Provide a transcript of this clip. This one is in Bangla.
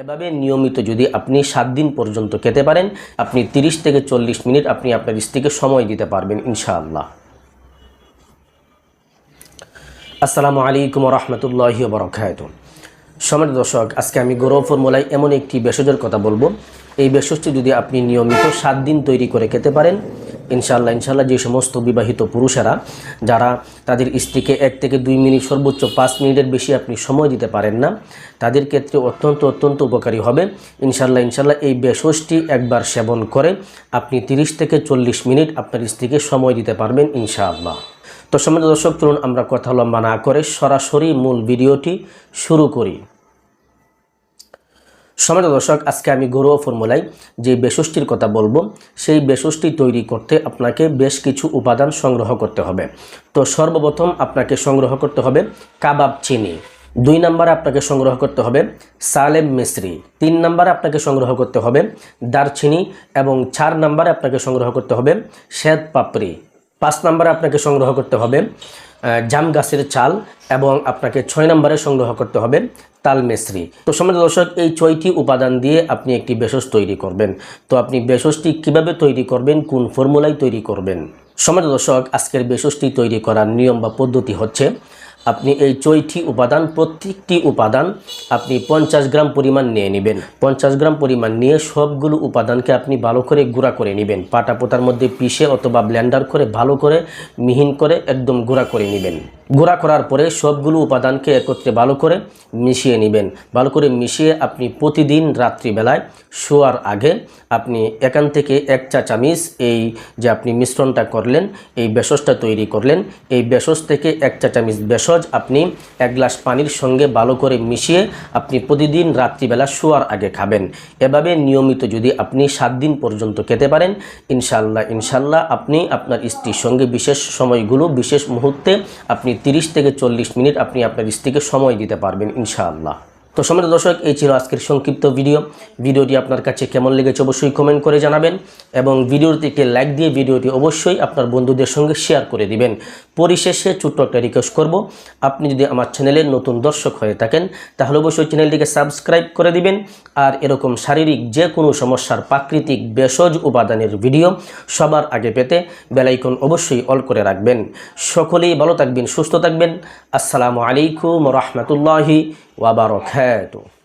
এভাবে নিয়মিত যদি আপনি 7 দিন পর্যন্ত খেতে পারেন, আপনি 30 থেকে 40 মিনিট আপনি আপনার স্ত্রীকে সময় দিতে পারবেন ইনশাআল্লাহ। আসসালামু আলাইকুম ওয়া রাহমাতুল্লাহি ওয়া বারাকাতুহু। সম্মানিত দর্শক, আজকে আমি গরুর ফর্মুলায় এমন একটি ভেষজের কথা বলবো। এই ভেষজটি যদি আপনি নিয়মিত 7 দিন তৈরি করে খেতে পারেন, ইনশাআল্লাহ যে সমস্ত বিবাহিত পুরুষেরা যারা তাদের স্ত্রীকে 1 থেকে 2 মিনিট সর্বোচ্চ 5 মিনিটের বেশি আপনি সময় দিতে পারেন না, তাদের ক্ষেত্রে অত্যন্ত উপকারী হবে ইনশাআল্লাহ। এই ভেষজটি একবার সেবন করে আপনি 30 থেকে 40 মিনিট আপনার স্ত্রীকে সময় দিতে পারবেন ইনশাআল্লাহ। তো সম্মানিত দর্শক, চলুন আমরা কথা লম্বা না করে সরাসরি মূল ভিডিওটি শুরু করি। সম্মানিত দর্শক, আজকে আমি ঘরোয়া ফর্মুলায় যে ভেষজটির কথা বলবো, সেই ভেষজটি তৈরি করতে আপনাকে বেশ কিছু উপাদান সংগ্রহ করতে হবে। তো সর্বপ্রথম আপনাকে সংগ্রহ করতে হবে কাবাব চিনি, 2 নম্বরে আপনাকে সংগ্রহ করতে হবে সালেম মিশ্রি, 3 নম্বরে আপনাকে সংগ্রহ করতে হবে দারচিনি এবং 4 নম্বরে আপনাকে সংগ্রহ করতে হবে শ্বেত পাপড়ি, 5 নম্বরে আপনাকে সংগ্রহ করতে হবে জাম গাছের চাল এবং আপনাকে 6 নম্বরে সংগ্রহ করতে হবে তাল মিশ্রি। তো সম্মানিত দর্শক, এই 6টি উপাদান দিয়ে আপনি একটি ভেষজ তৈরি করবেন। তো আপনি ভেষজটি কিভাবে তৈরি করবেন, কোন ফর্মুলায় তৈরি করবেন? সম্মানিত দর্শক, আজকের ভেষজটি তৈরি করার নিয়ম বা পদ্ধতি হচ্ছে, আপনি এই 6টি উপাদান, প্রত্যেকটি উপাদান আপনি 50 গ্রাম পরিমাণ নিয়ে নেবেন। 50 গ্রাম পরিমাণ নিয়ে সবগুলো উপাদানকে আপনি ভালো করে গুঁড়া করে নেবেন। পাটা পোতার মধ্যে পিষে অথবা ব্লেন্ডার করে ভালো করে মিহিন করে একদম গুঁড়া করে নেবেন। গুঁড়া করার পরে সবগুলো উপাদানকে একত্রে ভালো করে মিশিয়ে নেবেন। ভালো করে মিশিয়ে আপনি প্রতিদিন রাত্রিবেলায় শোয়ার আগে আপনি এখান থেকে 1 চা চামচ এই যে আপনি মিশ্রণটা করলেন, এই ভেষজটা তৈরি করলেন, এই ভেষজ থেকে 1 চা চামচ ভেষজ আপনি 1 গ্লাস পানির সঙ্গে ভালো করে মিশিয়ে আপনি প্রতিদিন রাত্রিবেলা শোয়ার আগে খাবেন। এভাবে নিয়মিত যদি আপনি 7 দিন পর্যন্ত খেতে পারেন, ইনশাল্লাহ আপনি আপনার স্ত্রীর সঙ্গে বিশেষ সময়গুলো, বিশেষ মুহূর্তে আপনি 30 থেকে 40 মিনিট আপনি আপনার স্ত্রীকে সময় দিতে পারবেন ইনশাআল্লাহ। তো সম্মানিত দর্শক, এই ছিল আজকের সংক্ষিপ্ত ভিডিওটি আপনার কাছে কেমন লেগেছে অবশ্যই কমেন্ট করে জানাবেন এবং ভিডিওটিকে লাইক দিয়ে ভিডিওটি অবশ্যই আপনার বন্ধুদের সঙ্গে শেয়ার করে দিবেন। পরিশেষে ছোট্ট একটা রিকোয়েস্ট করব, আপনি যদি আমার চ্যানেলের নতুন দর্শক হয়ে থাকেন তাহলে অবশ্যই চ্যানেলটিকে সাবস্ক্রাইব করে দিবেন। আর এরকম শারীরিক যে কোনো সমস্যার প্রাকৃতিক ভেষজ উপাদানের ভিডিও সবার আগে পেতে বেল আইকন অবশ্যই অল করে রাখবেন। সকলেই ভালো থাকবেন, সুস্থ থাকবেন। আসসালামু আলাইকুম ওয়া রাহমাতুল্লাহি ওয়া বারাকাতুহু।